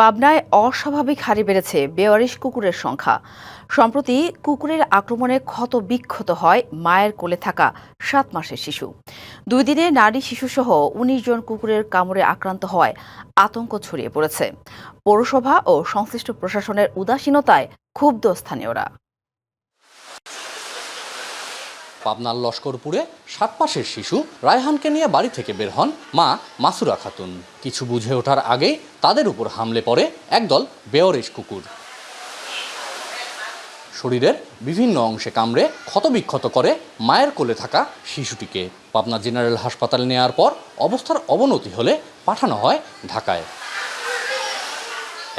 পাবনায় অস্বাভাবিক হারে বেড়েছে বেওয়ারিশ কুকুরের সংখ্যা। সম্প্রতি কুকুরের আক্রমণে ক্ষত-বিক্ষত হয় মায়ের কোলে থাকা ৭ মাসের শিশু। ২ দিনে নারী শিশুসহ ১৯ জন কুকুরের কামড়ে আক্রান্ত হওয়ায় আতঙ্ক ছড়িয়ে পড়েছে। পৌরসভা ও সংশ্লিষ্ট প্রশাসনের উদাসীনতায় ক্ষুব্ধ স্থানীয়রা। পাবনার লস্করপুরে ৭ মাসের শিশু রায়হানকে নিয়ে বাড়ি থেকে বের হন মা মাসুরা খাতুন। কিছু বুঝে ওঠার আগেই তাদের উপর হামলে পড়ে একদল বেওয়ারিশ কুকুর। শরীরের বিভিন্ন অংশে কামড়ে ক্ষতবিক্ষত করে মায়ের কোলে থাকা শিশুটিকে। পাবনা জেনারেল হাসপাতালে নেওয়ার পর অবস্থার অবনতি হলে পাঠানো হয় ঢাকায়।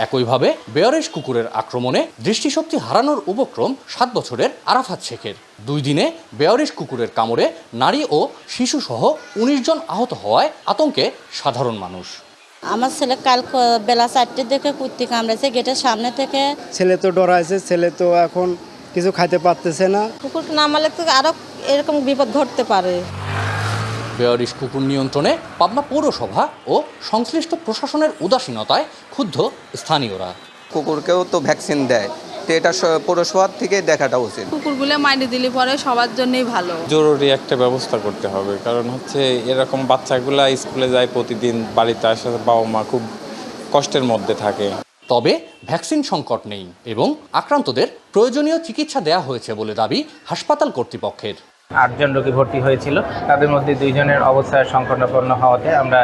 একইভাবে বেওয়ারিশ কুকুরের আক্রমণে দৃষ্টিশক্তি হারানোর উপক্রম ৭ বছরের আরাফাত শেখের। ২ দিনে বেওয়ারিশ কুকুরের কামড়ে নারী ও শিশুসহ ১৯ জন আহত হওয়ায় আতঙ্কে সাধারণ মানুষ। আমার ছেলে কাল বেলা ৪টের দিকে কুত্তি কামড়েছে গেটের সামনে থেকে। ছেলে তো ডরাইছে, ছেলে তো এখন কিছু খাইতে পারতেছে না। কুকুর নামালে তো আরো এরকম বিপদ ঘটতে পারে। বেওয়ারিশ কুকুর নিয়ন্ত্রণে পাবনা পৌরসভা ও সংশ্লিষ্ট প্রশাসনের উদাসীনতায় ক্ষুব্ধ স্থানীয়রা। কুকুরকেও তো ভ্যাকসিন দেয়, তো এটা পৌরসভার থেকে দেখাটা উচিত। কুকুরগুলো মাইনে দিলে পরে সবার জন্যই ভালো। জরুরি একটা ব্যবস্থা করতে হবে, কারণ হচ্ছে এরকম বাচ্চাগুলা স্কুলে যায় প্রতিদিন, বাড়িতে আসার বাবা মা খুব কষ্টের মধ্যে থাকে। তবে ভ্যাকসিন সংকট নেই এবং আক্রান্তদের প্রয়োজনীয় চিকিৎসা দেওয়া হয়েছে বলে দাবি হাসপাতাল কর্তৃপক্ষের। ৮ জন রোগী ভর্তি হয়েছিল, তাদের মধ্যে 2 জনের অবস্থা সংকটাপন্ন হওয়াতে আমরা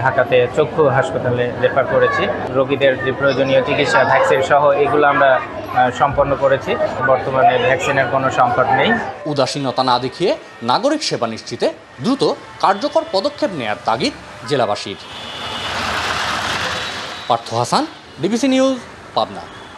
ঢাকাতে চক্ষু হাসপাতালে রেফার করেছি। রোগীদের যে প্রয়োজনীয় চিকিৎসা, ভ্যাকসিন সহ এগুলো আমরা সম্পন্ন করেছি। বর্তমানে ভ্যাকসিনের কোনো সংকট নেই। উদাসীনতা না দেখিয়ে নাগরিক সেবা নিশ্চিতে দ্রুত কার্যকর পদক্ষেপ নেয়ার তাগিদ জেলাবাসীর। Partha Hasan, DBC news, Pabna.